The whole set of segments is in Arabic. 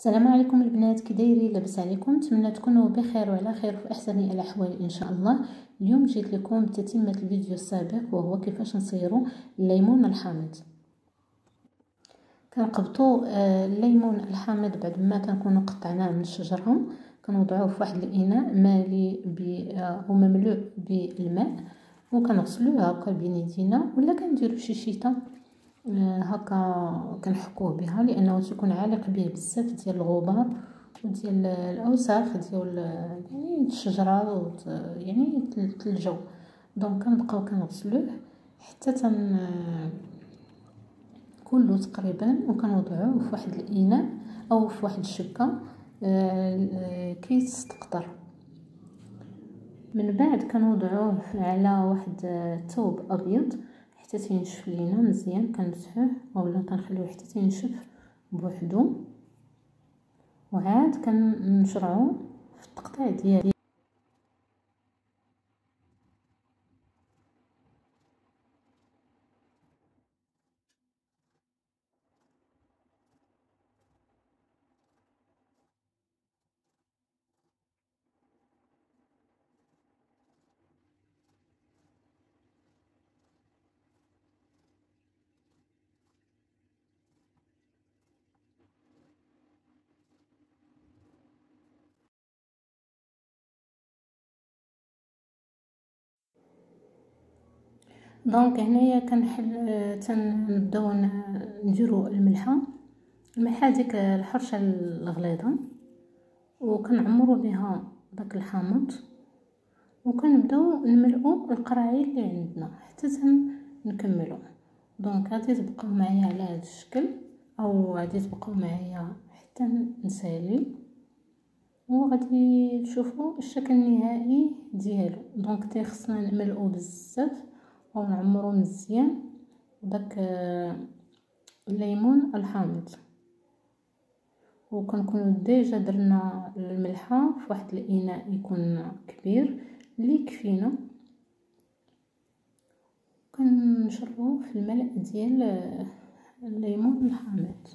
السلام عليكم البنات، كي دايرين؟ لاباس عليكم؟ نتمنى تكونوا بخير وعلى خير وفي احسن الاحوال ان شاء الله. اليوم جيت لكم بتتمه الفيديو السابق وهو كيفاش نصيروا الليمون الحامض. كنقبطوا الليمون الحامض بعد ما كنكونوا قطعناه من الشجره، كنوضعوه في واحد الاناء مالي او مملوء بالماء وكنغسلوه هكا بين يدينا، ولا كنديروا شي شيته هكا كنحكوه بها لانه تيكون عالق به بزاف ديال الغبار وديال الاوساخ ديال يعني الشجره يعني الجو. دونك كنبقاو كنغسلوه حتى كله تقريبا، وكنوضعوه في واحد الاناء او في واحد الشبكه كي تستقطر. من بعد كنوضعوه على واحد ثوب ابيض حتى تينشف لينا مزيان، كنمسحوه اولا كنخليوه حتى تينشف بوحدو، وعاد كنشرعو في التقطيع ديالي. دونك هنايا تنبداو نديرو الملحه ديك الحرشه الغليظه، وكنعمرو بها داك الحامض، وكنبداو نملؤو القراعي اللي عندنا حتى نكملو. دونك غادي تبقاو معايا على هذا الشكل، او غادي تبقاو معايا حتى نسالي وغادي تشوفوا الشكل النهائي ديالو. دونك خصنا نملؤو بزاف او نعمرو مزيان داك الليمون الحامض، وكنكونوا ديجا درنا الملحه في واحد الاناء يكون كبير اللي يكفينا، كنشربوه في الملء ديال الليمون الحامض.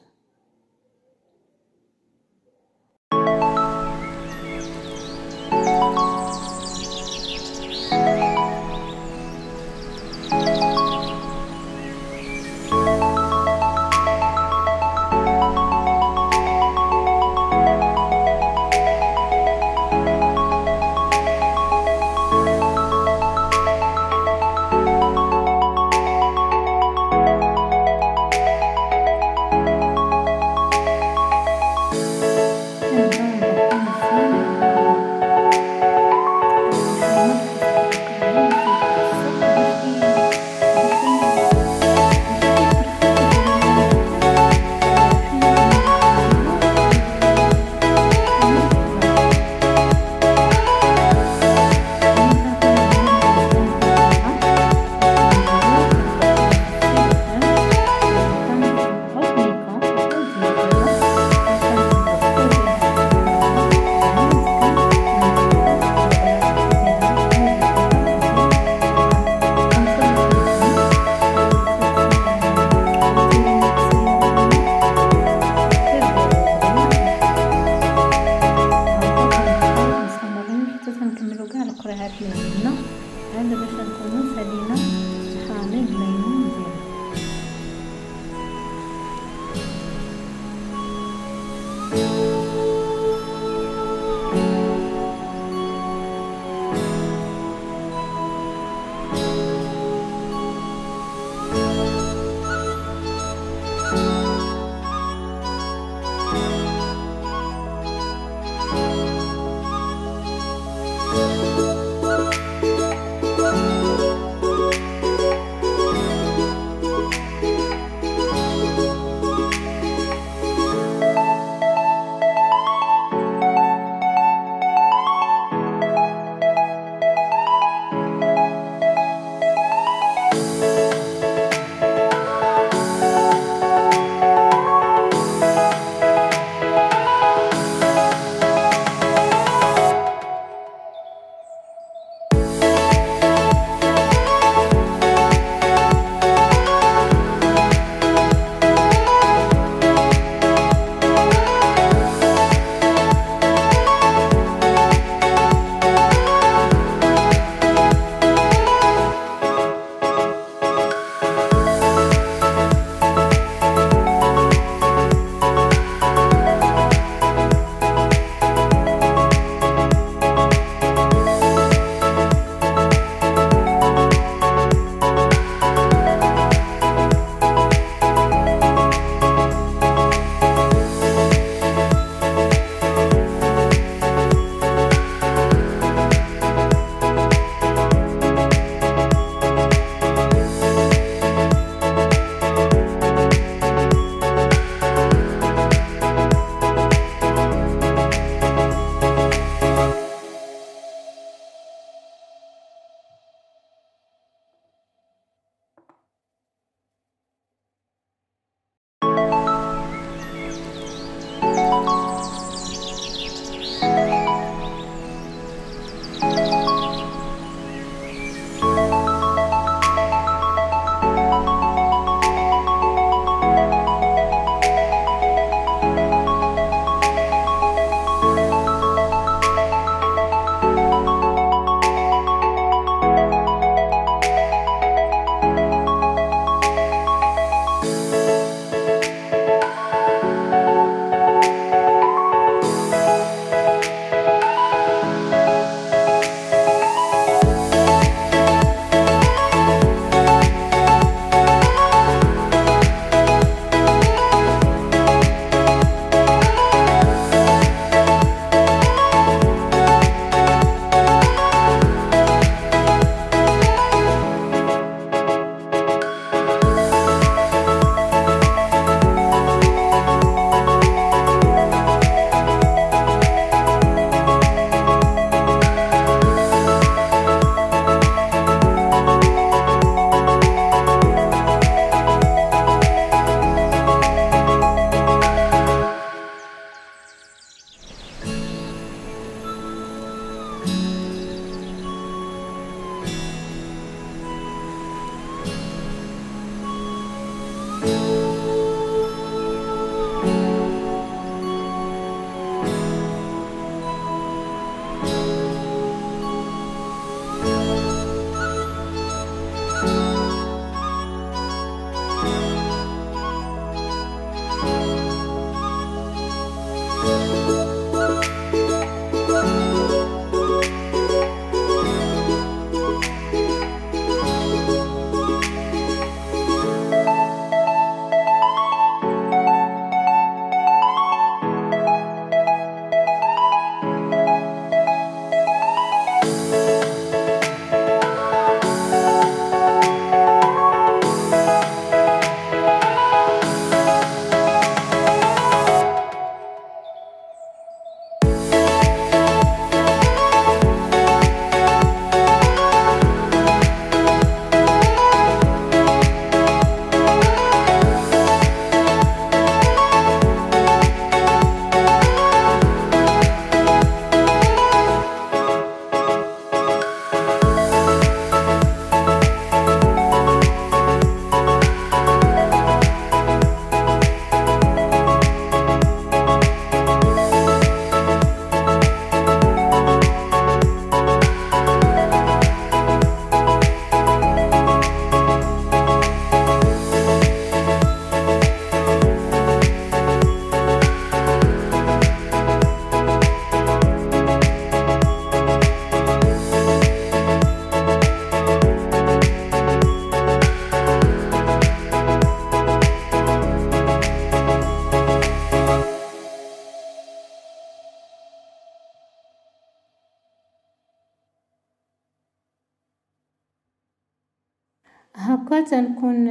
هكا تنكون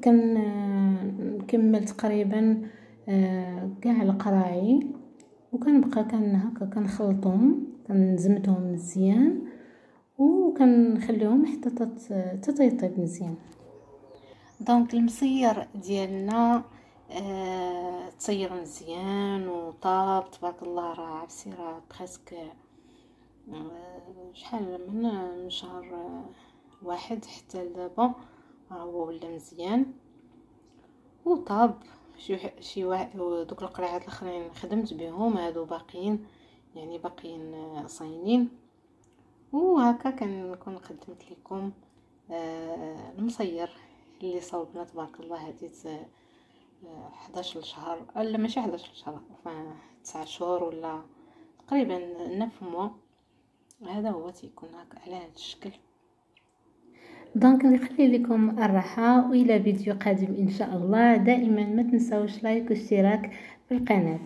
كنكمل تقريبا كاع القراعي، وكنبقى هكا كنخلطهم، كنزمتهم مزيان وكنخليهم حتى تطيب مزيان. دونك المصير ديالنا تصير مزيان وطاب تبارك الله. راه عرفتي راه بريسك شحال من شهر واحد حتى لدابا هو ولا مزيان وطاب. شي واحد دوك القرعات الاخرين خدمت بهم، هادو باقيين يعني باقيين صاينين. وهكا كنكون قدمت لكم المصير اللي صوبنا تبارك الله. هادي 11 شهر، لا ماشي 11 شهر، 9 شهور ولا تقريبا 9 موا. هذا هو تيكون هكا على هذا الشكل. دونك نخلي لكم الراحه، والى فيديو قادم ان شاء الله. دائما ما تنساوش لايك واشتراك في القناه.